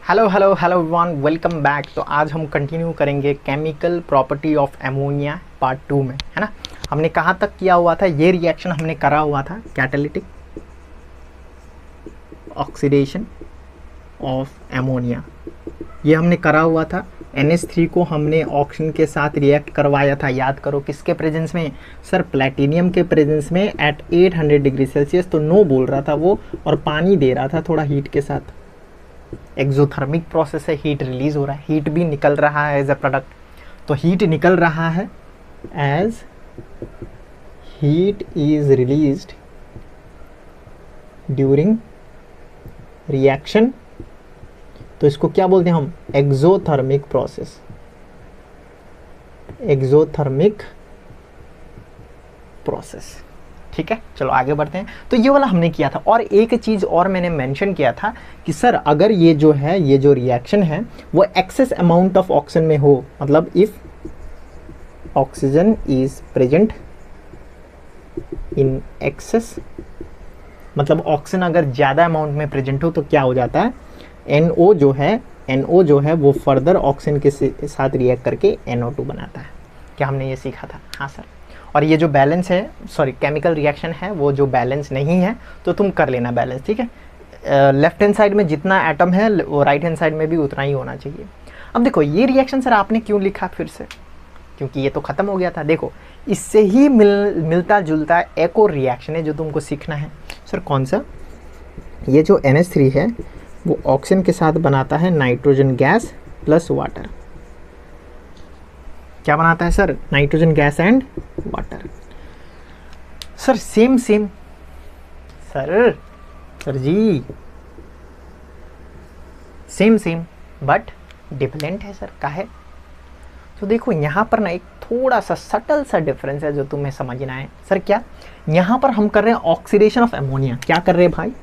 Hello hello hello everyone, welcome back. तो आज हम कंटिन्यू करेंगे chemical property of ammonia part 2 में, है ना। हमने कहाँ तक किया हुआ था, ये रिएक्शन हमने करा हुआ था, कैटालिटिक ऑक्सीडेशन ऑफ एमोनिया, ये हमने करा हुआ था। NH3 को हमने ऑक्सीजन के साथ रिएक्ट करवाया था, याद करो किसके प्रेजेंस में सर, प्लेटिनियम के प्रेजेंस में एट 800 डिग्री सेल्सियस। तो नो बोल रहा था वो, और पानी दे रहा था थोड़ा हीट के साथ। एक्सोथर्मिक प्रोसेस है, हीट रिलीज हो रहा है, हीट भी निकल रहा है एज अ प्रोडक्ट। तो हीट निकल रहा है as heat is released during reaction. तो इसको क्या बोलते हैं हम, एक्सोथर्मिक प्रोसेस, एक्सोथर्मिक प्रोसेस। ठीक है, चलो आगे बढ़ते हैं। तो ये वाला हमने किया था, और एक चीज और मैंने मेंशन किया था कि सर अगर ये जो है, ये जो रिएक्शन है वो एक्सेस अमाउंट ऑफ ऑक्सीजन में हो, मतलब if oxygen is present in excess, मतलब ऑक्सीजन अगर ज्यादा अमाउंट में प्रेजेंट हो तो क्या हो जाता है, NO जो है वो फर्दर ऑक्सीजन के साथ रिएक्ट करके NO2 बनाता है। क्या हमने ये सीखा था? हाँ सर। और ये जो बैलेंस है, सॉरी केमिकल रिएक्शन है, वो जो बैलेंस नहीं है तो तुम कर लेना बैलेंस, ठीक है। लेफ्ट हैंड साइड में जितना एटम है वो राइट हैंड साइड में भी उतना ही होना चाहिए। अब देखो ये रिएक्शन सर आपने क्यों लिखा फिर से, क्योंकि ये तो खत्म हो गया था। देखो इससे ही मिलता जुलता एक और रिएक्शन है जो तुमको सीखना है। सर कौन सा? ये जो NH3 है वो ऑक्सीजन के साथ बनाता है नाइट्रोजन गैस प्लस वाटर। क्या बनाता है sir? Nitrogen gas and water. Sir same sir ji same but different है सर, काहे? तो देखो यहाँ पर ना एक थोड़ा सा सटल सा डिफरेंस है जो तुम्हें समझना है। सर क्या? यहाँ पर हम कर रहे हैं ऑक्सीडेशन ऑफ एमोनिया। क्या कर रहे हैं भाई?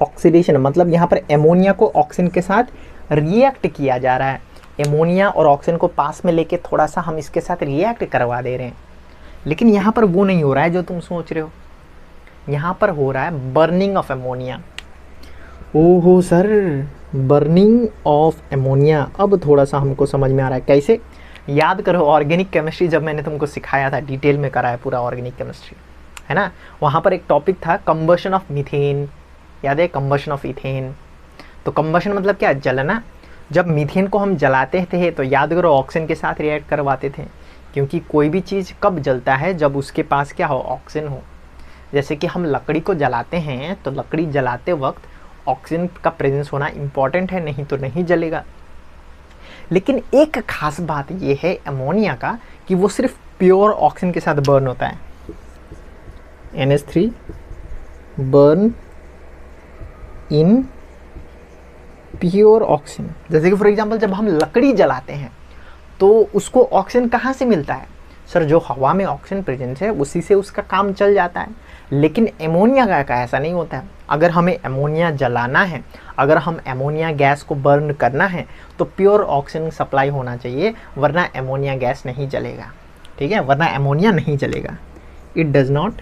ऑक्सीडेशन, मतलब यहाँ पर एमोनिया को ऑक्सीजन के साथ रिएक्ट किया जा रहा है। एमोनिया और ऑक्सीजन को पास में लेके थोड़ा सा हम इसके साथ रिएक्ट करवा दे रहे हैं, लेकिन यहाँ पर वो नहीं हो रहा है जो तुम सोच रहे हो। यहाँ पर हो रहा है बर्निंग ऑफ एमोनिया। ओहो सर, बर्निंग ऑफ एमोनिया। अब थोड़ा सा हमको समझ में आ रहा है। कैसे? याद करो ऑर्गेनिक केमिस्ट्री जब मैंने तुमको सिखाया था, डिटेल में करा है पूरा ऑर्गेनिक केमिस्ट्री, है ना। वहाँ पर एक टॉपिक था कंबशन ऑफ मीथेन, याद है? Combustion of ethane. तो कंबशन मतलब क्या? जलना। जब मीथेन को हम जलाते थे तो याद करो ऑक्सीजन के साथ रिएक्ट करवाते थे, क्योंकि कोई भी चीज़ कब जलता है, जब उसके पास क्या हो, ऑक्सीजन हो। जैसे कि हम लकड़ी को जलाते हैं तो लकड़ी जलाते वक्त ऑक्सीजन का प्रेजेंस होना इंपॉर्टेंट है, नहीं तो नहीं जलेगा। लेकिन एक खास बात यह है एमोनिया का कि वो सिर्फ प्योर ऑक्सीजन के साथ बर्न होता है। NH3 burn in pure oxygen. जैसे कि फॉर एग्जांपल जब हम लकड़ी जलाते हैं तो उसको ऑक्सीजन कहाँ से मिलता है? सर जो हवा में ऑक्सीजन प्रेजेंस है उसी से उसका काम चल जाता है। लेकिन एमोनिया का ऐसा नहीं होता है। अगर हमें एमोनिया जलाना है, अगर हम एमोनिया गैस को बर्न करना है तो प्योर ऑक्सीजन सप्लाई होना चाहिए, वरना एमोनिया गैस नहीं जलेगा। ठीक है, वरना एमोनिया नहीं जलेगा। It does not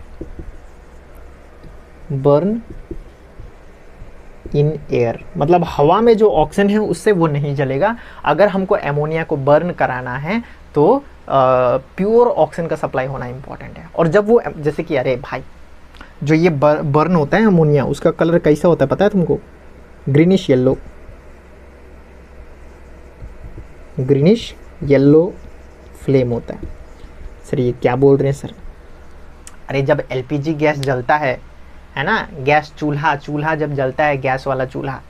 burn in air, मतलब हवा में जो ऑक्सीजन है उससे वो नहीं जलेगा। अगर हमको एमोनिया को बर्न कराना है तो प्योर ऑक्सीजन का सप्लाई होना इंपॉर्टेंट है। और जब वो, जैसे कि अरे भाई जो ये बर्न होता है अमोनिया, उसका कलर कैसा होता है पता है तुमको? ग्रीनिश येलो फ्लेम होता है। सर ये क्या बोल रहे हैं सर? अरे जब LPG गैस जलता है ना, गैस चूल्हा जब जलता है, गैस वाला चूल्हा,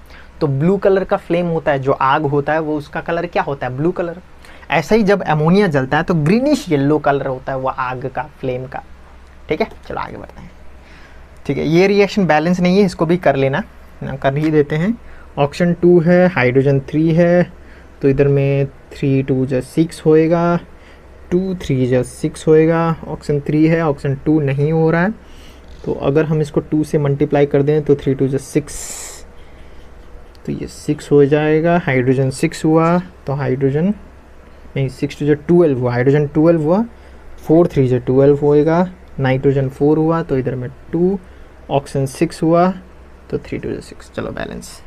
तो ब्लू कलर का फ्लेम होता है। जो आग होता है वो उसका कलर क्या होता है? Blue colour. ऐसा ही जब एमोनिया जलता है तो ग्रीनिश येलो कलर होता है वो आग का, फ्लेम का। ठीक है, चलो आगे बढ़ते हैं। ठीक है, ये रिएक्शन बैलेंस नहीं है, इसको भी कर लेना, कर ही देते हैं। ऑक्सीजन 2 है, हाइड्रोजन 3 है, तो इधर में 3 2 जो 6 होएगा, 2 3 जो 6 होएगा। ऑक्सीजन 3 है, ऑक्सीजन 2 नहीं हो रहा है, तो अगर हम इसको 2 से मल्टीप्लाई कर दें तो 3 2 जो 6, तो ये 6 हो जाएगा। हाइड्रोजन 6 हुआ, तो हाइड्रोजन नहीं, 6 2 जो 12 हुआ, हाइड्रोजन 12 हुआ। 4 3 जो 12 होएगा। नाइट्रोजन 4 हुआ, तो इधर में 2। ऑक्सीजन 6 हुआ, तो 3 2 जो 6। चलो बैलेंस।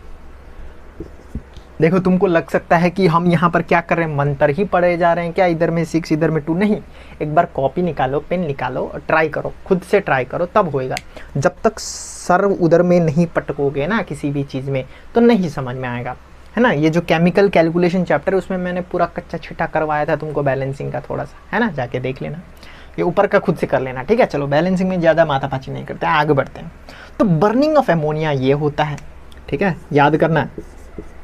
देखो तुमको लग सकता है कि हम यहाँ पर क्या कर रहे हैं, मंत्र ही पढ़े जा रहे हैं क्या, इधर में 6 इधर में 2, नहीं। एक बार कॉपी निकालो, पेन निकालो और ट्राई करो, खुद से ट्राई करो, तब होएगा। जब तक सर उधर में नहीं पटकोगे ना किसी भी चीज़ में, तो नहीं समझ में आएगा, है ना। ये जो केमिकल कैलकुलेशन चैप्टर है उसमें मैंने पूरा कच्चा छिट्टा करवाया था तुमको, बैलेंसिंग का थोड़ा सा, है ना, जाके देख लेना। ये ऊपर का खुद से कर लेना, ठीक है। चलो बैलेंसिंग में ज़्यादा माथापाची नहीं करते हैं, आगे बढ़ते हैं। तो बर्निंग ऑफ एमोनिया ये होता है, ठीक है, याद करना है।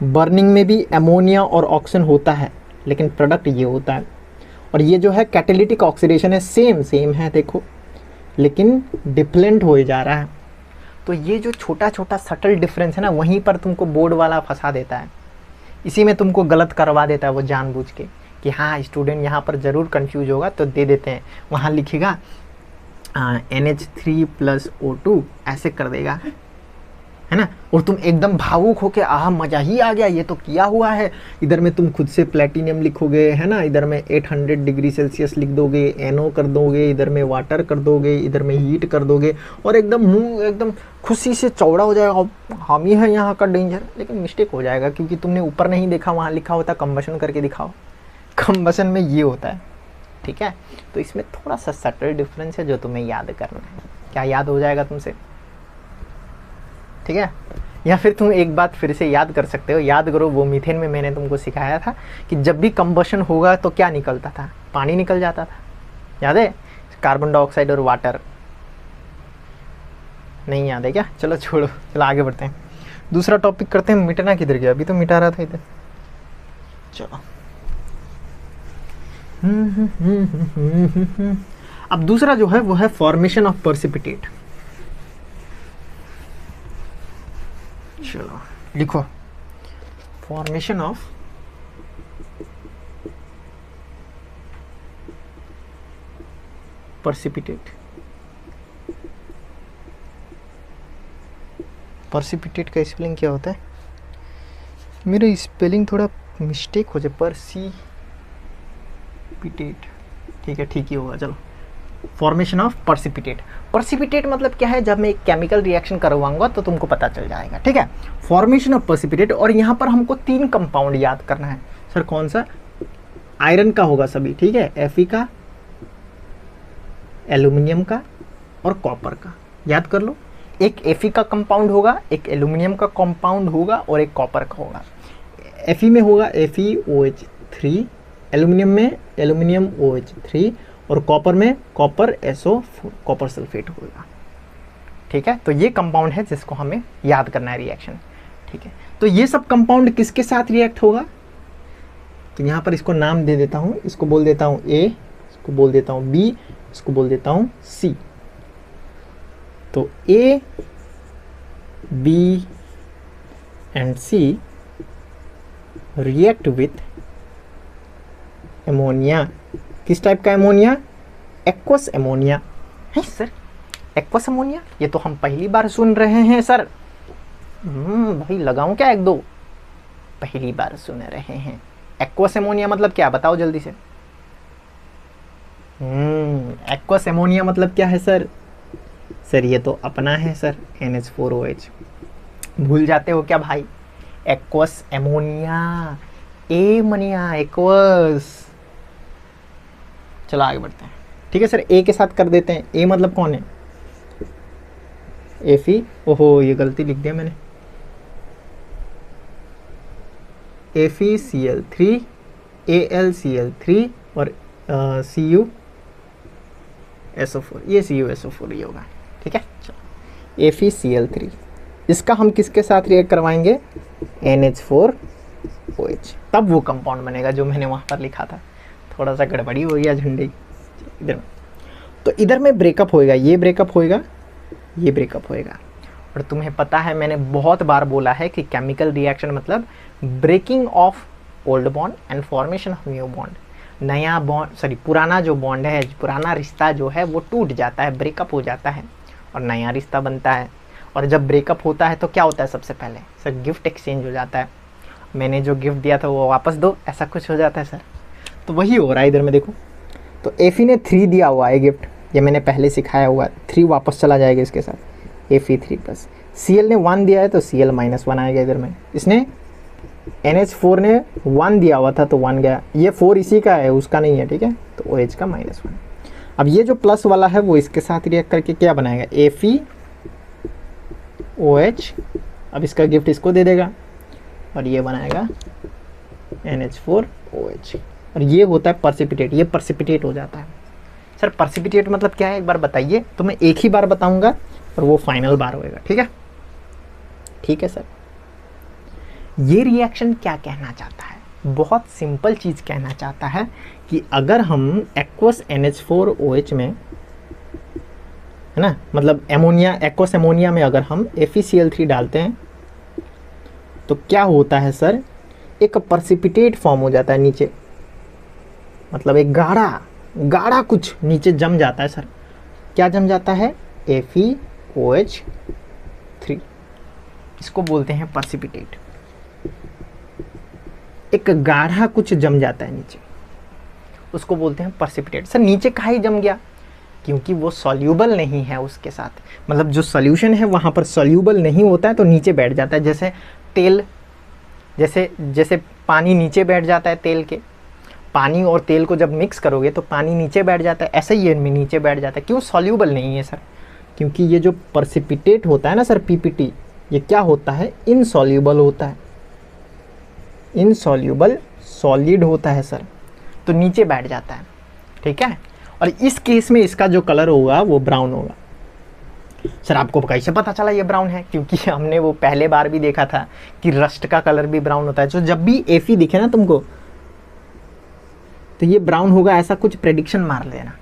बर्निंग में भी एमोनिया और ऑक्सीजन होता है, लेकिन प्रोडक्ट ये होता है। और ये जो है कैटालिटिक ऑक्सीडेशन है, सेम है देखो, लेकिन डिफरेंट हो जा रहा है। तो ये जो छोटा छोटा सटल डिफरेंस है ना, वहीं पर तुमको बोर्ड वाला फंसा देता है, इसी में तुमको गलत करवा देता है वो जानबूझ के, कि हाँ स्टूडेंट यहाँ पर ज़रूर कंफ्यूज होगा, तो दे देते हैं। वहाँ लिखेगा NH3+O2 ऐसे कर देगा, है ना, और तुम एकदम भावुक हो के आह मज़ा ही आ गया, ये तो किया हुआ है। इधर में तुम खुद से प्लेटिनियम लिखोगे, है ना, इधर में 800 डिग्री सेल्सियस लिख दोगे, NO कर दोगे, इधर में वाटर कर दोगे, इधर में हीट कर दोगे, और एकदम मुंह एकदम खुशी से चौड़ा हो जाएगा, हम ही है यहाँ का डेंजर। लेकिन मिस्टेक हो जाएगा, क्योंकि तुमने ऊपर नहीं देखा, वहाँ लिखा होता कंबशन करके दिखाओ, कंबशन में ये होता है, ठीक है। तो इसमें थोड़ा सा सटल डिफरेंस है जो तुम्हें याद करना है। क्या याद हो जाएगा तुमसे, ठीक है। या फिर तुम एक बात फिर से याद कर सकते हो, याद करो वो मीथेन में मैंने तुमको सिखाया था कि जब भी कंबशन होगा तो क्या निकलता था, पानी निकल जाता था, याद है, कार्बन डाइऑक्साइड और वाटर। नहीं याद है क्या, चलो छोड़ो, चलो आगे बढ़ते हैं। दूसरा टॉपिक करते हैं। मिटना किधर गया, अभी तो मिटा रहा था इधर, चलो। अब दूसरा जो है वो है फॉर्मेशन ऑफ पर्सिपिटेट। चलो लिखो, फॉर्मेशन ऑफ पर्सिपिटेट। पर्सिपिटेट का स्पेलिंग क्या होता है, मेरा स्पेलिंग थोड़ा मिस्टेक हो जाए, पर्सिपिटेट, ठीक है, ठीक ही होगा, चलो। Formation of पर्सिपिटेट। पर्सिपिटेट मतलब क्या है, जब मैं एक केमिकल रिएक्शन करवाऊंगा तो तुमको पता चल जाएगा, ठीक है। फॉर्मेशन ऑफ पर्सिपिटेट, और यहाँ पर हमको 3 कंपाउंड याद करना है। सर कौन सा, आयरन का होगा सभी, ठीक है, Fe का, एल्यूमिनियम का और कॉपर का, याद कर लो। एक Fe का कंपाउंड होगा, एक एल्यूमिनियम का कंपाउंड होगा और एक कॉपर का होगा। Fe में होगा FeOH3, एल्यूमिनियम में एल्यूमिनियम OH3, और कॉपर में कॉपर SO4, कॉपर सल्फेट होगा, ठीक है। तो ये कंपाउंड है जिसको हमें याद करना है रिएक्शन, ठीक है। तो ये सब कंपाउंड किसके साथ रिएक्ट होगा, तो यहाँ पर इसको नाम दे देता हूँ, इसको बोल देता हूँ A, इसको बोल देता हूँ B, इसको बोल देता हूँ C। तो A, B and C react with ammonia. किस टाइप का एमोनिया, एक्वस एमोनिया है सर। एक्वस एमोनिया ये तो हम पहली बार सुन रहे हैं सर। भाई लगाऊं क्या 1-2, पहली बार सुन रहे हैं। एक्वस एमोनिया मतलब क्या, बताओ जल्दी से। एक्वस एमोनिया मतलब क्या है सर, सर ये तो अपना है सर, NH4OH। भूल जाते हो क्या भाई, एक्वस एमोनिया, एमोनिया, एक्वस। चलो आगे बढ़ते हैं, ठीक है सर। ए के साथ कर देते हैं, ए मतलब कौन है, Fe, ओहो ये गलती लिख दिया मैंने, FeCl3, AlCl3 और CuSO4, ये CuSO4 ये होगा, ठीक है। चलो FeCl3, इसका हम किसके साथ रिएक्ट करवाएंगे, NH4OH, तब वो कंपाउंड बनेगा जो मैंने वहाँ पर लिखा था। थोड़ा सा गड़बड़ी हो गया झंडे इधर में, तो इधर में ब्रेकअप होएगा, ये ब्रेकअप होएगा, ये ब्रेकअप होएगा। और तुम्हें पता है मैंने बहुत बार बोला है कि केमिकल रिएक्शन मतलब breaking of old bond and formation of new bond. नया बॉन्ड, सॉरी पुराना जो बॉन्ड है, पुराना रिश्ता जो है वो टूट जाता है, ब्रेकअप हो जाता है और नया रिश्ता बनता है। और जब ब्रेकअप होता है तो क्या होता है, सबसे पहले सर गिफ्ट एक्सचेंज हो जाता है, मैंने जो गिफ्ट दिया था वो वापस दो, ऐसा कुछ हो जाता है सर। तो वही हो रहा है इधर में देखो, तो Fe ने 3 दिया हुआ है गिफ्ट, ये मैंने पहले सिखाया हुआ है, 3 वापस चला जाएगा इसके साथ, Fe3+। Cl ने 1 दिया है तो Cl-1 आएगा इधर में, इसने NH4 ने 1 दिया हुआ था तो 1 गया, ये 4 इसी का है, उसका नहीं है, ठीक है, तो OH का -1। अब ये जो प्लस वाला है वो इसके साथ रिएक्ट करके क्या बनाएगा, FeOH, अब इसका गिफ्ट इसको दे देगा और ये बनाएगा NH4OH, और ये होता है पर्सिपिटेट, ये पर्सिपिटेट हो जाता है। सर पर्सिपिटेट मतलब क्या है एक बार बताइए, तो मैं एक ही बार बताऊंगा और वो फाइनल बार होएगा, ठीक है, ठीक है सर। ये रिएक्शन क्या कहना चाहता है, बहुत सिंपल चीज़ कहना चाहता है कि अगर हम एक्वस NH4OH में, है ना, मतलब एमोनिया, एक्वस एमोनिया में अगर हम FeCl3 डालते हैं तो क्या होता है सर, एक पर्सिपिटेट फॉर्म हो जाता है नीचे, मतलब एक गाढ़ा कुछ नीचे जम जाता है सर। क्या जम जाता है, FeOH3, इसको बोलते हैं पर्सिपिटेट। एक गाढ़ा कुछ जम जाता है नीचे, उसको बोलते हैं पर्सिपिटेट। सर नीचे काहे जम गया, क्योंकि वो सॉल्यूबल नहीं है उसके साथ, मतलब जो सॉल्यूशन है वहाँ पर सॉल्यूबल नहीं होता है तो नीचे बैठ जाता है। जैसे तेल, जैसे पानी नीचे बैठ जाता है तेल के, पानी और तेल को जब मिक्स करोगे तो पानी नीचे बैठ जाता है, ऐसे ही ये नीचे बैठ जाता है। क्यों, सॉल्यूबल नहीं है सर, क्योंकि ये जो पर्सिपिटेट होता है ना सर, PPT, ये क्या होता है, इनसॉल्यूबल होता है, इनसॉल्यूबल सॉलिड होता है सर, तो नीचे बैठ जाता है, ठीक है। और इस केस में इसका जो कलर होगा वो ब्राउन होगा। सर आपको कैसे पता चला ये ब्राउन है, क्योंकि हमने वो पहले बार भी देखा था कि रस्ट का कलर भी ब्राउन होता है। तो जब भी Fe दिखे ना तुमको तो ये ब्राउन होगा, ऐसा कुछ प्रेडिक्शन मार लेना।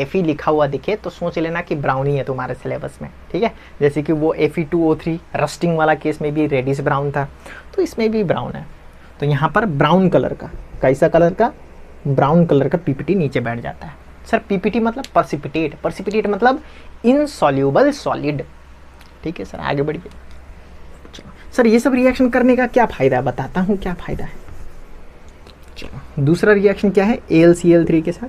Fe लिखा हुआ दिखे तो सोच लेना कि ब्राउन ही है तुम्हारे सिलेबस में, ठीक है। जैसे कि वो Fe2O3 रस्टिंग वाला केस में भी रेडिश ब्राउन था, तो इसमें भी ब्राउन है। तो यहाँ पर ब्राउन कलर का, कैसा कलर का, ब्राउन कलर का PPT नीचे बैठ जाता है। सर PPT मतलब पर्सिपिटेट, पर्सिपिटेट मतलब इनसॉल्यूबल सॉलिड, ठीक है सर। आगे बढ़िए। चलो सर ये सब रिएक्शन करने का क्या फ़ायदा है, बताता हूँ क्या फ़ायदा है। चलो दूसरा रिएक्शन क्या है, AlCl3 के साथ।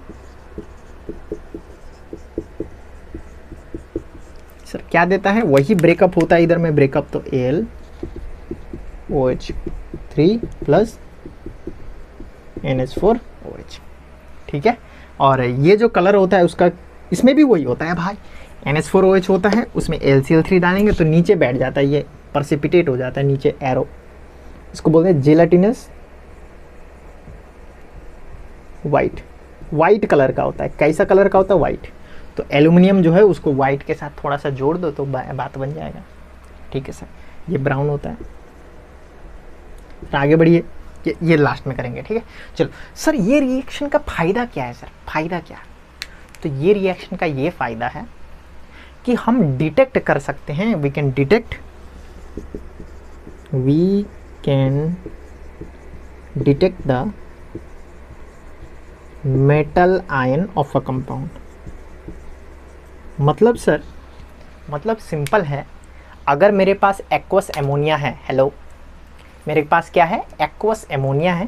सर क्या देता है, वही ब्रेकअप होता है इधर में ब्रेकअप, तो AlOH3 प्लस NH4OH, ठीक है। और ये जो कलर होता है उसका, इसमें भी वही होता है भाई, NH4OH होता है, उसमें AlCl3 डालेंगे तो नीचे बैठ जाता है, ये पर्सिपिटेट हो जाता है नीचे, एरो, इसको बोलते हैं जेलाटिनस वाइट कलर का होता है। कैसा कलर का होता है, वाइट। तो एल्यूमिनियम जो है उसको वाइट के साथ थोड़ा सा जोड़ दो तो बात बन जाएगा, ठीक है सर। ये ब्राउन होता है। तो आगे बढ़िए, ये लास्ट में करेंगे, ठीक है। चलो सर ये रिएक्शन का फ़ायदा क्या है सर, फ़ायदा क्या है, तो ये रिएक्शन का ये फ़ायदा है कि हम डिटेक्ट कर सकते हैं, we can detect the metal ion of a compound. मतलब सर, मतलब सिंपल है, अगर मेरे पास एक्वस एमोनिया है, हेलो, मेरे पास क्या है, एक्वस एमोनिया है,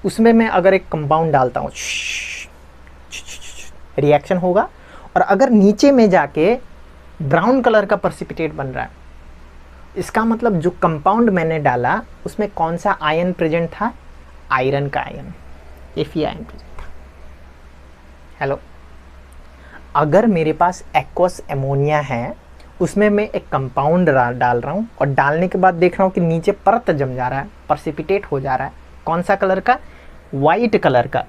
उसमें मैं अगर एक कंपाउंड डालता हूँ, रिएक्शन होगा, और अगर नीचे में जाके ब्राउन कलर का पर्सिपिटेट बन रहा है, इसका मतलब जो कंपाउंड मैंने डाला उसमें कौन सा आयन प्रेजेंट था, आयरन का आयन, Fe आयन प्रेजेंट था। हेलो, अगर मेरे पास एक्वस एमोनिया है, उसमें मैं एक कंपाउंड डाल रहा हूँ और डालने के बाद देख रहा हूँ कि नीचे परत जम जा रहा है, पर्सिपिटेट हो जा रहा है, कौन सा कलर का, वाइट कलर का।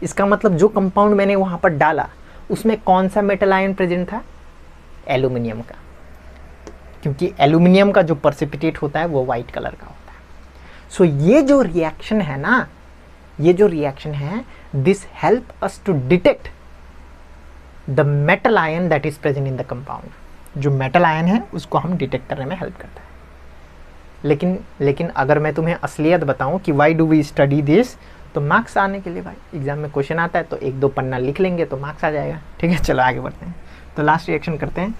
इसका मतलब जो कंपाउंड मैंने वहाँ पर डाला उसमें कौन सा मेटल आयन प्रेजेंट था, एल्यूमिनियम का, क्योंकि एल्यूमिनियम का जो पर्सिपिटेट होता है वो वाइट कलर का होता है। सो ये जो रिएक्शन है ना, ये जो रिएक्शन है, this help us to detect the metal ion that is present in the compound. जो मेटल आयन है उसको हम डिटेक्ट करने में हेल्प करता है। लेकिन अगर मैं तुम्हें असलियत बताऊं कि why do we study this, तो मार्क्स आने के लिए भाई एग्जाम में क्वेश्चन आता है तो 1-2 पन्ना लिख लेंगे तो मार्क्स आ जाएगा, ठीक है। चलो आगे बढ़ते हैं, तो लास्ट रिएक्शन करते हैं।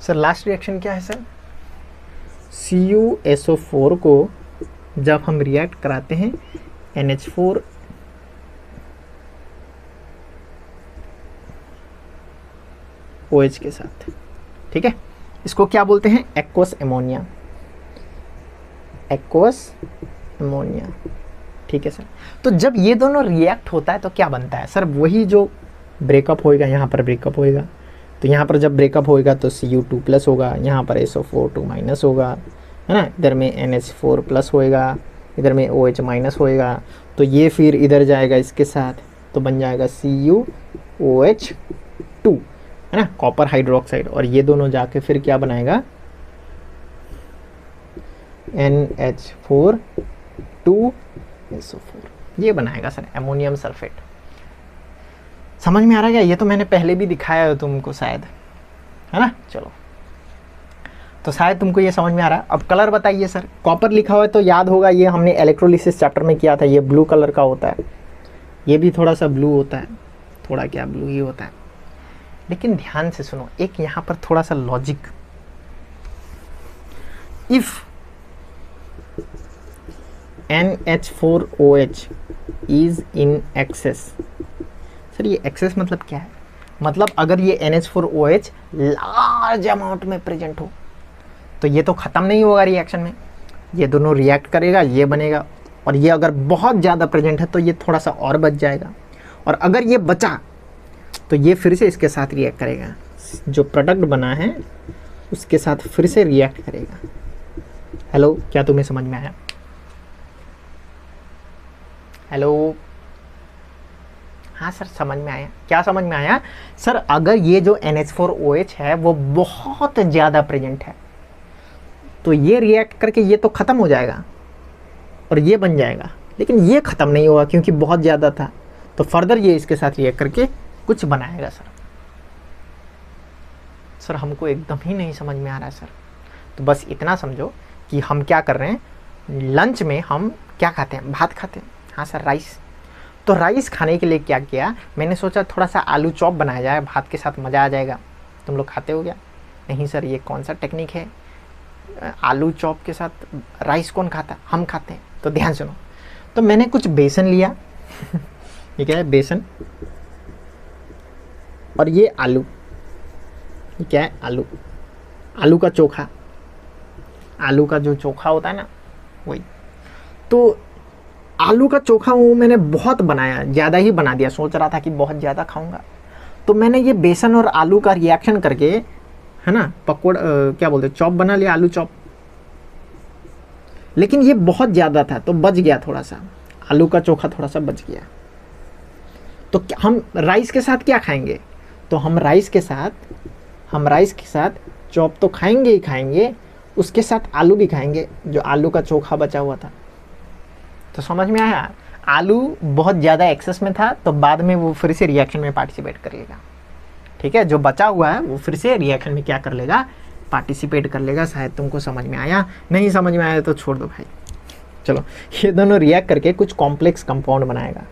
सर लास्ट रिएक्शन क्या है सर, CuSO4 को जब हम रिएक्ट कराते हैं NH4 OH के साथ, ठीक है, इसको क्या बोलते हैं, एक्वस अमोनिया, एक्वस अमोनिया। ठीक है सर, तो जब ये दोनों रिएक्ट होता है तो क्या बनता है सर, वही जो ब्रेकअप होएगा, यहाँ पर ब्रेकअप होएगा, तो यहाँ पर जब ब्रेकअप होएगा तो Cu2 प्लस होगा, यहाँ पर SO4 माइनस होगा, है ना, इधर में NH4 प्लस होएगा, इधर में OH माइनस होएगा, तो ये फिर इधर जाएगा इसके साथ, तो बन जाएगा CuOH2, है ना, कॉपर हाइड्रोक्साइड, और ये दोनों जाके फिर क्या बनाएगा, NH4 2SO4, ये बनाएगा सर अमोनियम सल्फेट। समझ में आ रहा है क्या, ये तो मैंने पहले भी दिखाया है तुमको शायद, है ना। चलो, तो शायद तुमको ये समझ में आ रहा है। अब कलर बताइए सर, कॉपर लिखा हुआ है तो याद होगा, ये हमने इलेक्ट्रोलिसिस चैप्टर में किया था, ये ब्लू कलर का होता है, ये भी थोड़ा सा ब्लू होता है, थोड़ा क्या ब्लू ही होता है। लेकिन ध्यान से सुनो, एक यहाँ पर थोड़ा सा logic, if NH4OH is in excess, sir ये एक्सेस मतलब क्या है, मतलब अगर ये NH4OH लार्ज अमाउंट में प्रेजेंट हो तो ये तो ख़त्म नहीं होगा रिएक्शन में, ये दोनों रिएक्ट करेगा, ये बनेगा, और ये अगर बहुत ज़्यादा प्रेजेंट है तो ये थोड़ा सा और बच जाएगा, और अगर ये बचा तो ये फिर से इसके साथ रिएक्ट करेगा, जो प्रोडक्ट बना है उसके साथ फिर से रिएक्ट करेगा। हेलो, क्या तुम्हें समझ में आया, हेलो, हाँ सर समझ में आया, क्या समझ में आया सर, अगर ये जो NH4OH है वो बहुत ज़्यादा प्रेजेंट है तो ये रिएक्ट करके ये तो ख़त्म हो जाएगा और ये बन जाएगा, लेकिन ये ख़त्म नहीं होगा क्योंकि बहुत ज़्यादा था, तो फर्दर ये इसके साथ रिएक्ट करके कुछ बनाएगा सर। सर हमको एकदम ही नहीं समझ में आ रहा है सर, तो बस इतना समझो कि हम क्या कर रहे हैं, लंच में हम क्या खाते हैं, भात खाते हैं, हाँ सर राइस, तो राइस खाने के लिए क्या किया, मैंने सोचा थोड़ा सा आलू चॉप बनाया जाए, भात के साथ मज़ा आ जाएगा। तुम लोग खाते हो क्या, नहीं सर ये कौन सा टेक्निक है, आलू चॉप के साथ राइस कौन खाता, हम खाते हैं। तो ध्यान सुनो, तो मैंने कुछ बेसन लिया ये क्या है, बेसन, और ये आलू, ये क्या है, आलू, आलू का चोखा, आलू का जो चोखा होता है ना वही, तो आलू का चोखा वो मैंने बहुत बनाया, ज़्यादा ही बना दिया, सोच रहा था कि बहुत ज़्यादा खाऊंगा, तो मैंने ये बेसन और आलू का रिएक्शन करके, है ना, पकौड़ा क्या बोलते हैं, चॉप बना लिया, आलू चॉप, लेकिन ये बहुत ज़्यादा था तो बच गया थोड़ा सा, आलू का चोखा थोड़ा सा बच गया, तो हम राइस के साथ क्या खाएंगे, तो हम राइस के साथ चॉप तो खाएंगे ही खाएंगे, उसके साथ आलू भी खाएंगे, जो आलू का चोखा बचा हुआ था। तो समझ में आया, आलू बहुत ज़्यादा एक्सेस में था तो बाद में वो फिर से रिएक्शन में पार्टिसिपेट कर लेगा, ठीक है, जो बचा हुआ है वो फिर से रिएक्शन में क्या कर लेगा, पार्टिसिपेट कर लेगा। शायद तुमको समझ में आया, नहीं समझ में आया तो छोड़ दो भाई। चलो, ये दोनों रिएक्ट करके कुछ कॉम्प्लेक्स कंपाउंड बनाएगा,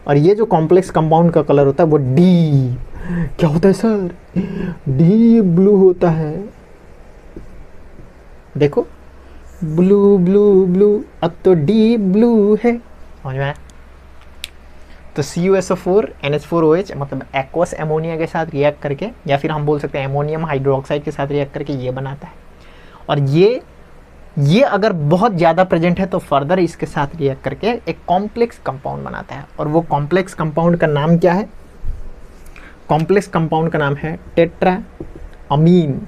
और ये जो कॉम्प्लेक्स कंपाउंड का कलर होता है वो डी, क्या होता है सर, डी ब्लू होता है, देखो ब्लू ब्लू ब्लू, अब तो डी ब्लू है, समझ में आया। तो CuSO4 NH4OH मतलब एक्वस अमोनिया के साथ रिएक्ट करके, या फिर हम बोल सकते हैं अमोनियम हाइड्रोक्साइड के साथ रिएक्ट करके ये बनाता है, और ये अगर बहुत ज़्यादा प्रेजेंट है तो फर्दर इसके साथ रिएक्ट करके एक कॉम्प्लेक्स कंपाउंड बनाता है, और वो कॉम्प्लेक्स कंपाउंड का नाम क्या है, कॉम्प्लेक्स कंपाउंड का नाम है tetra amine.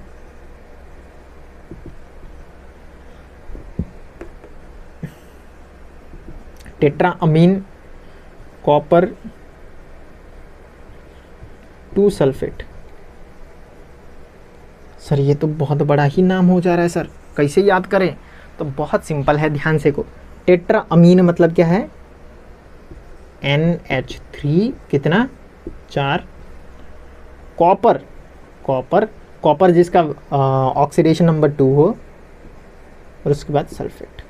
Tetra amine copper 2 sulphate. Sir ये तो बहुत बड़ा ही नाम हो जा रहा है सर, कैसे याद करें, तो बहुत सिंपल है, ध्यान से को, टेट्रा अमीन मतलब क्या है, NH3 कितना 4, कॉपर जिसका ऑक्सीडेशन नंबर 2 हो, और उसके बाद सल्फेट।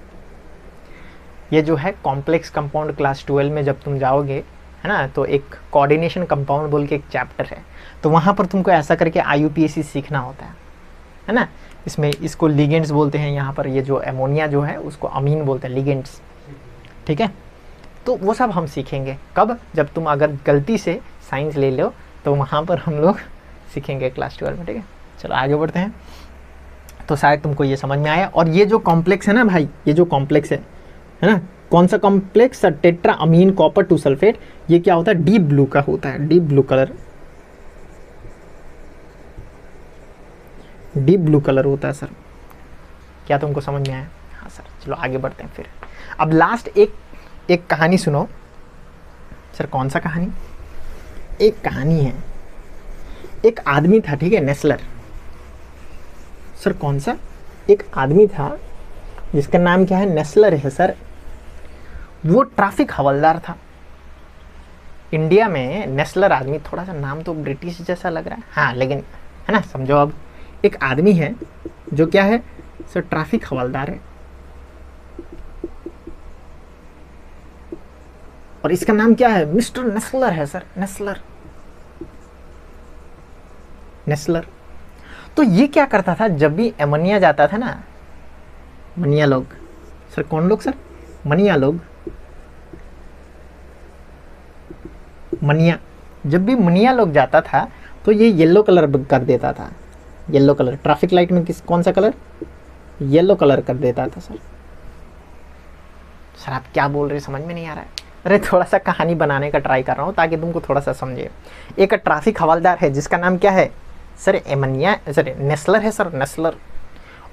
ये जो है कॉम्प्लेक्स कंपाउंड क्लास 12 में जब तुम जाओगे, है ना, तो एक कोऑर्डिनेशन कंपाउंड बोल के एक चैप्टर है, तो वहाँ पर तुमको ऐसा करके IUPAC सीखना होता है ना। इसमें इसको लिगेंड्स बोलते हैं, यहाँ पर ये जो अमोनिया जो है उसको अमीन बोलते हैं, लिगेंड्स, ठीक है। तो वो सब हम सीखेंगे कब, जब तुम अगर गलती से साइंस ले लो तो वहाँ पर हम लोग सीखेंगे क्लास 12 में, ठीक है। चलो आगे बढ़ते हैं। तो शायद तुमको ये समझ में आया। और ये जो कॉम्प्लेक्स है ना भाई, ये जो कॉम्प्लेक्स है ना, कौन सा complex, tetra amine copper 2 sulphate, ये क्या होता है, डीप ब्लू का होता है, deep blue colour, deep blue colour होता है सर। क्या तुमको समझ में आया? हाँ सर। चलो आगे बढ़ते हैं फिर। अब लास्ट एक कहानी सुनो सर। कौन सा कहानी? एक कहानी है, एक आदमी था, ठीक है, नेस्लर। सर कौन सा? एक आदमी था जिसका नाम क्या है, नेस्लर है सर। वो ट्रैफिक हवलदार था। इंडिया में नेस्लर आदमी, थोड़ा सा नाम तो ब्रिटिश जैसा लग रहा है, हाँ, लेकिन है ना, समझो। अब एक आदमी है जो क्या है सर, ट्रैफिक हवलदार है, और इसका नाम क्या है, मिस्टर नेस्लर है सर, नेस्लर, नेस्लर। तो ये क्या करता था, जब भी अमोनिया जाता था ना, मनिया लोग, सर कौन लोग सर, मनिया लोग, मनिया, जब भी मनिया लोग जाता था तो ये येलो कलर कर देता था, येलो कलर। ट्रैफिक लाइट में कौन सा कलर, येलो कलर कर देता था सर। सर आप क्या बोल रहे, समझ में नहीं आ रहा है। अरे थोड़ा सा कहानी बनाने का ट्राई कर रहा हूँ ताकि तुमको थोड़ा सा समझे। एक ट्रैफिक हवलदार है जिसका नाम क्या है सर, एमोनिया, सर नेस्लर है सर, नेस्लर।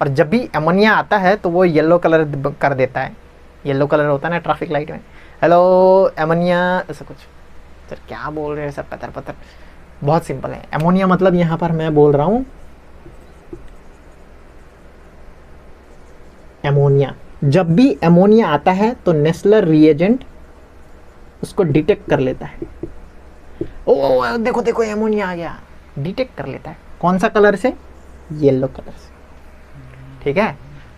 और जब भी अमोनिया आता है तो वो येलो कलर कर देता है, येलो कलर होता है ना ट्रैफिक लाइट में, हेलो अमोनिया, ऐसा कुछ। सर क्या बोल रहे हैं सर, पतर पतर। बहुत सिंपल है। अमोनिया मतलब यहाँ पर मैं बोल रहा हूँ अमोनिया। जब भी अमोनिया आता है तो नेस्लर रिएजेंट उसको डिटेक्ट कर लेता है। ओ देखो देखो अमोनिया आ गया, डिटेक्ट कर लेता है। कौन सा कलर से, येलो कलर से, ठीक है।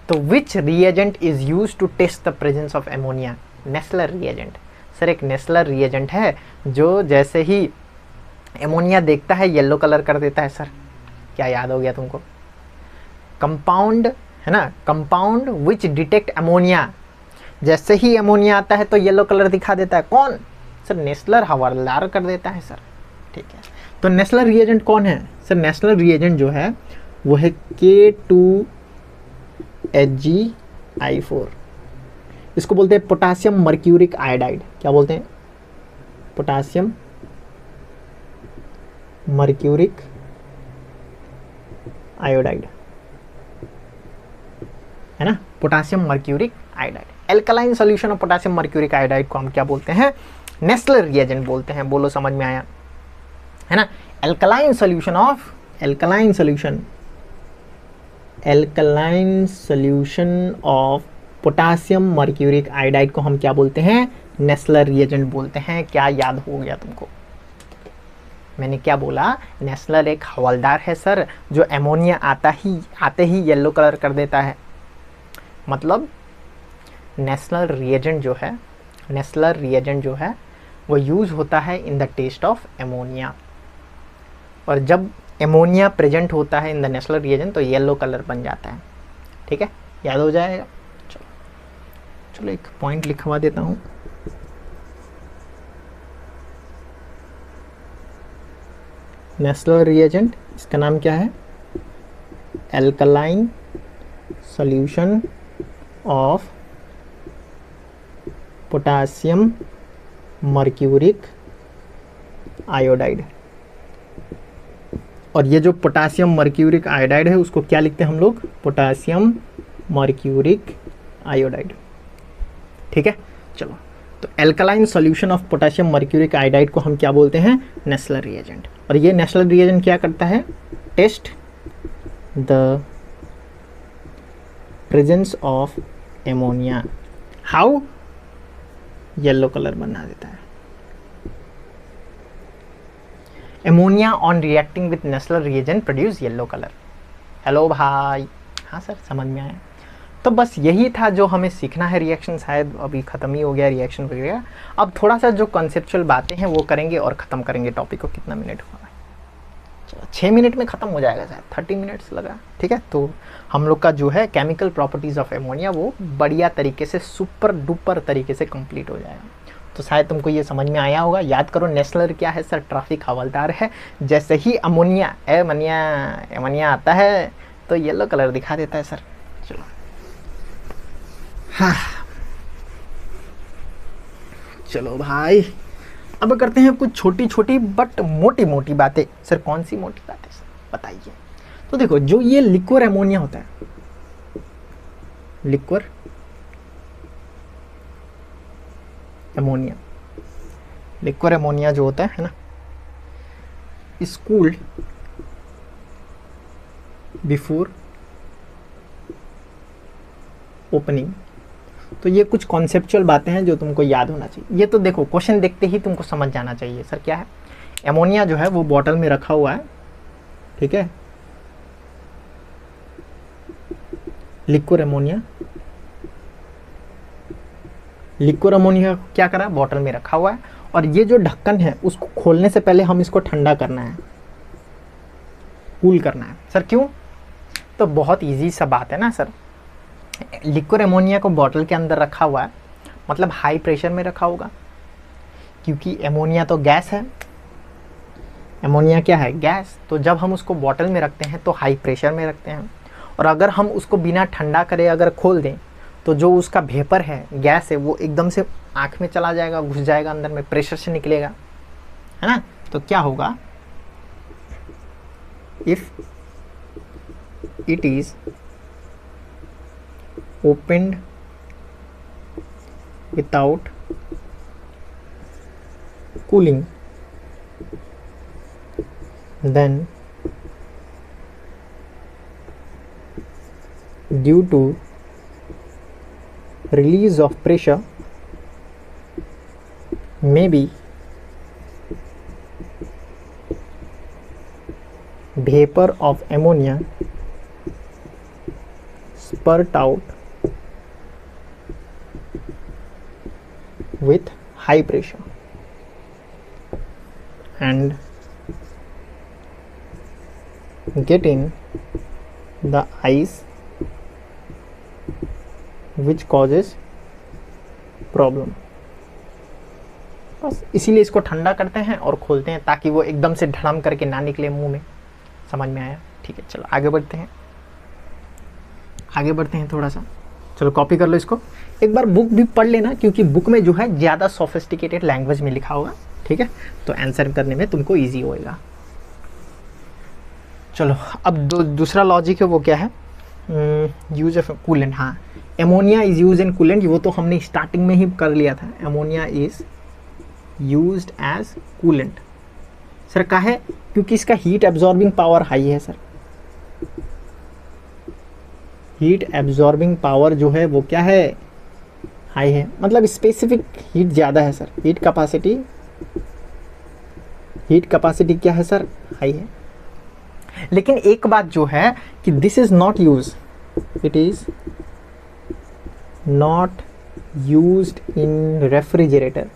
तो which reagent is used to test the presence of ammonia, Nessler reagent. Sir एक नेस्लर रिएजेंट है जो जैसे ही अमोनिया देखता है येलो कलर कर देता है सर। क्या याद हो गया तुमको, कंपाउंड है ना, कंपाउंड विच डिटेक्ट अमोनिया। जैसे ही अमोनिया आता है तो येलो कलर दिखा देता है, कौन सर, नेस्लर हवलदार कर देता है सर, ठीक है। तो नेस्लर रिएजेंट कौन है सर, नेस्लर रिएजेंट जो है वो है K2HgI4। इसको बोलते हैं पोटासियम मर्क्यूरिक आयोडाइड। क्या बोलते हैं, पोटासियम मर्क्यूरिक आयोडाइड, है ना, potassium mercuric iodide. Alkaline solution of potassium mercuric iodide को हम क्या बोलते हैं, नेस्लर रिएजेंट बोलते हैं। बोलो समझ में आया, है ना। Alkaline solution of, alkaline solution of potassium mercuric iodide को हम क्या बोलते हैं, नेस्लर रिएजेंट बोलते हैं। क्या याद हो गया तुमको, मैंने क्या बोला, नेस्लर एक हवलदार है सर जो अमोनिया आते ही येलो कलर कर देता है। मतलब नेस्लर रिएजेंट जो है वो यूज होता है in the test of ammonia. और जब अमोनिया प्रेजेंट होता है इन द नेस्लर रिएजेंट तो येलो कलर बन जाता है, ठीक है, याद हो जाएगा। चलो एक पॉइंट लिखवा देता हूँ। नेस्लर रिएजेंट, इसका नाम क्या है, alkaline solution of potassium mercuric iodide. और ये जो पोटासियम मर्क्यूरिक आयोडाइड है उसको क्या लिखते हैं हम लोग, पोटासियम मर्क्यूरिक आयोडाइड, ठीक है। चलो, तो alkaline solution of potassium mercuric iodide को हम क्या बोलते हैं, नेस्लर रिएजेंट। और ये नेस्लर रिएजेंट क्या करता है, test the presence of ammonia, how, yellow colour बना देता है। Ammonia on reacting with Nessler reagent produce yellow colour. Hello भाई, हाँ सर समझ में आया। तो बस यही था जो हमें सीखना है। रिएक्शन शायद अभी ख़त्म ही हो गया, रिएक्शन वगैरह। अब थोड़ा सा जो कॉन्सेप्चुअल बातें हैं वो करेंगे और ख़त्म करेंगे टॉपिक को। कितना मिनट हुआ है, चलो 6 मिनट में ख़त्म हो जाएगा, शायद 30 मिनट्स लगा, ठीक है। तो हम लोग का जो है केमिकल प्रॉपर्टीज़ ऑफ एमोनिया वो बढ़िया तरीके से, सुपर डुपर तरीके से कंप्लीट हो जाएगा। तो शायद तुमको ये समझ में आया होगा। याद करो नेशनल क्या है सर, ट्रैफिक हवलदार है। जैसे ही अमोनिया एमोनिया आता है तो येलो कलर दिखा देता है सर। चलो हाँ चलो भाई, अब करते हैं कुछ छोटी छोटी बट मोटी मोटी बातें। सर कौन सी मोटी बातें सर बताइए। तो देखो जो ये लिक्विड अमोनिया होता है, लिक्विड अमोनिया, लिक्विड अमोनिया जो होता है ना, इज कूल्ड बिफोर ओपनिंग। तो ये कुछ कॉन्सेप्चुअल बातें हैं जो तुमको याद होना चाहिए। ये तो देखो क्वेश्चन देखते ही तुमको समझ जाना चाहिए सर क्या है। एमोनिया जो है वो बॉटल में रखा हुआ है, ठीक है, लिक्विड अमोनिया। लिक्विड अमोनिया क्या करा, बॉटल में रखा हुआ है, और ये जो ढक्कन है उसको खोलने से पहले हम इसको ठंडा करना है, कूल करना है। सर क्यों? तो बहुत इजी सा बात है ना सर। लिक्विड अमोनिया को बॉटल के अंदर रखा हुआ है, मतलब हाई प्रेशर में रखा होगा, क्योंकि अमोनिया तो गैस है। अमोनिया क्या है, गैस। तो जब हम उसको बॉटल में रखते हैं तो हाई प्रेशर में रखते हैं, और अगर हम उसको बिना ठंडा करे अगर खोल दें तो जो उसका वेपर है, गैस है, वो एकदम से आँख में चला जाएगा, घुस जाएगा अंदर में, प्रेशर से निकलेगा, है ना। तो क्या होगा, if it is opened without cooling, then due to release of pressure, maybe vapor of ammonia spurt out with high pressure and get in the ice, which causes problem। बस इसीलिए इसको ठंडा करते हैं और खोलते हैं ताकि वो एकदम से धड़म करके ना निकले मुंह में। समझ में आया? ठीक है, चलो आगे बढ़ते हैं, आगे बढ़ते हैं थोड़ा सा। चलो कॉपी कर लो इसको, एक बार बुक भी पढ़ लेना, क्योंकि बुक में जो है ज़्यादा सोफिस्टिकेटेड लैंग्वेज में लिखा होगा, ठीक है, तो आंसर करने में तुमको इजी होएगा। चलो अब दूसरा लॉजिक है, वो क्या है, यूज ऑफ कूलेंट। हाँ, ammonia is use in coolant, वो तो हमने स्टार्टिंग में ही कर लिया था। Ammonia is used as coolant. Sir का है, क्योंकि इसका हीट एब्जॉर्बिंग पावर हाई है सर। हीट एब्जॉर्बिंग पावर जो है वो क्या है, हाई है, मतलब स्पेसिफिक हीट ज़्यादा है सर। हीट कैपेसिटी क्या है सर, हाई है। लेकिन एक बात जो है कि this is not use, it is not used in refrigerator.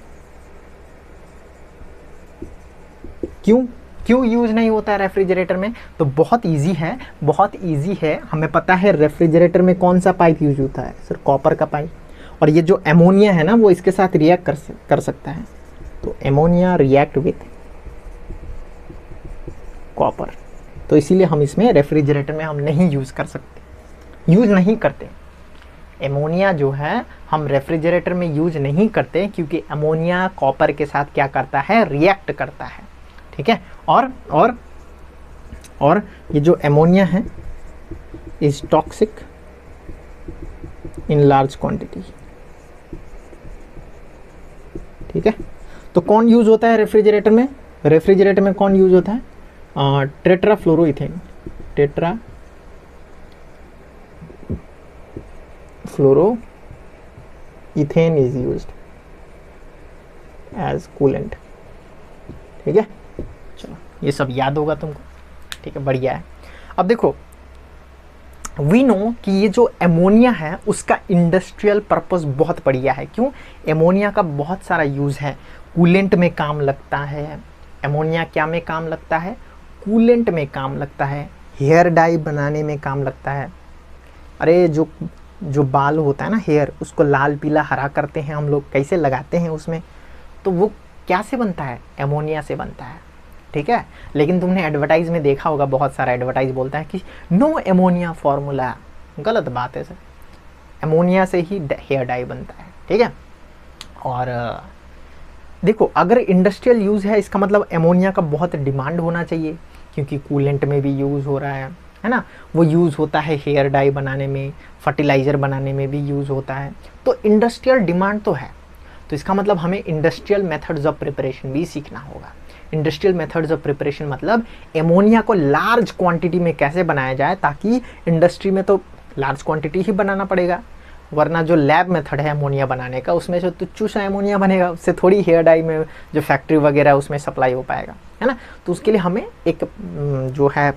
क्यों यूज नहीं होता है रेफ्रिजरेटर में? तो बहुत इजी है, बहुत इजी है। हमें पता है रेफ्रिजरेटर में कौन सा पाइप यूज होता है सर, कॉपर का पाइप। और ये जो अमोनिया है ना, वो इसके साथ रिएक्ट कर सकता है। तो अमोनिया रिएक्ट विथ कॉपर, तो इसीलिए हम इसमें रेफ्रिजरेटर में हम नहीं यूज कर सकते, यूज नहीं करते। अमोनिया जो है हम रेफ्रिजरेटर में यूज नहीं करते, क्योंकि अमोनिया कॉपर के साथ क्या करता है, रिएक्ट करता है, ठीक है। और ये जो अमोनिया है is toxic in large quantity, ठीक है। तो कौन यूज होता है रेफ्रिजरेटर में? रेफ्रिजरेटर में कौन यूज होता है, टेट्राफ्लोरोइथेन। टेट्राफ्लोरोइथेन इज यूज्ड एज कूलेंट, ठीक है। चलो ये सब याद होगा तुमको, ठीक है, बढ़िया है। अब देखो, वी नो कि ये जो एमोनिया है उसका इंडस्ट्रियल पर्पस बहुत बढ़िया है। क्यों? एमोनिया का बहुत सारा यूज़ है, कूलेंट में काम लगता है। एमोनिया क्या में काम लगता है, कूलेंट में काम लगता है, हेयर डाई बनाने में काम लगता है। अरे जो बाल होता है ना, हेयर, उसको लाल पीला हरा करते हैं हम लोग, कैसे लगाते हैं उसमें, तो वो क्या से बनता है, एमोनिया से बनता है, ठीक है। लेकिन तुमने एडवर्टाइज में देखा होगा, बहुत सारा एडवर्टाइज बोलता है कि नो एमोनिया फॉर्मूला, गलत बात है सर, एमोनिया से ही हेयर डाई बनता है, ठीक है। और देखो अगर इंडस्ट्रियल यूज़ है इसका मतलब एमोनिया का बहुत डिमांड होना चाहिए, क्योंकि कूलेंट में भी यूज़ हो रहा है ना, वो यूज़ होता है हेयर डाई बनाने में, फर्टिलाइज़र बनाने में भी यूज़ होता है, तो इंडस्ट्रियल डिमांड तो है। तो इसका मतलब हमें इंडस्ट्रियल मेथड्स ऑफ प्रिपरेशन भी सीखना होगा। इंडस्ट्रियल मेथड्स ऑफ प्रिपरेशन मतलब एमोनिया को लार्ज क्वांटिटी में कैसे बनाया जाए, ताकि इंडस्ट्री में तो लार्ज क्वांटिटी ही बनाना पड़ेगा, वरना जो लैब मेथड है अमोनिया बनाने का उसमें जो तुच्छ सा अमोनिया बनेगा, उससे थोड़ी हेयर डाई में जो फैक्ट्री वगैरह है उसमें सप्लाई हो पाएगा, है ना। तो उसके लिए हमें एक जो है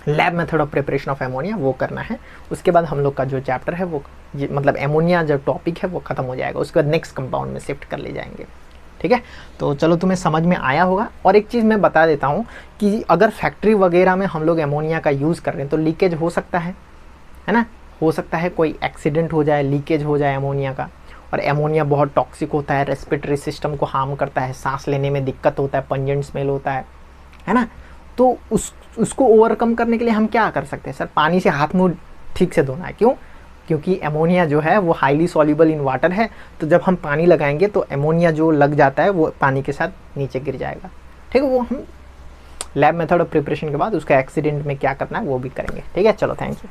lab method of preparation of ammonia वो करना है। उसके बाद हम लोग का जो चैप्टर है वो मतलब एमोनिया जो टॉपिक है वो ख़त्म हो जाएगा, उसके बाद नेक्स्ट कंपाउंड में शिफ्ट कर ले जाएंगे, ठीक है। तो चलो तुम्हें समझ में आया होगा। और एक चीज़ मैं बता देता हूँ कि अगर फैक्ट्री वगैरह में हम लोग एमोनिया का यूज़ कर रहे हैं तो लीकेज हो सकता है ना, हो सकता है कोई एक्सीडेंट हो जाए, लीकेज हो जाए एमोनिया का। और एमोनिया बहुत टॉक्सिक होता है, रेस्पिरेटरी सिस्टम को हार्म करता है, सांस लेने में दिक्कत होता है, पंजेंट स्मेल होता है ना। तो उसको ओवरकम करने के लिए हम क्या कर सकते हैं सर, पानी से हाथ मुंह ठीक से धोना है। क्यों? क्योंकि एमोनिया जो है वो हाईली सॉल्युबल इन वाटर है, तो जब हम पानी लगाएंगे तो एमोनिया जो लग जाता है वो पानी के साथ नीचे गिर जाएगा, ठीक है। वो हम लैब मेथड ऑफ प्रिपरेशन के बाद उसका एक्सीडेंट में क्या करना है वो भी करेंगे, ठीक है। चलो थैंक यू।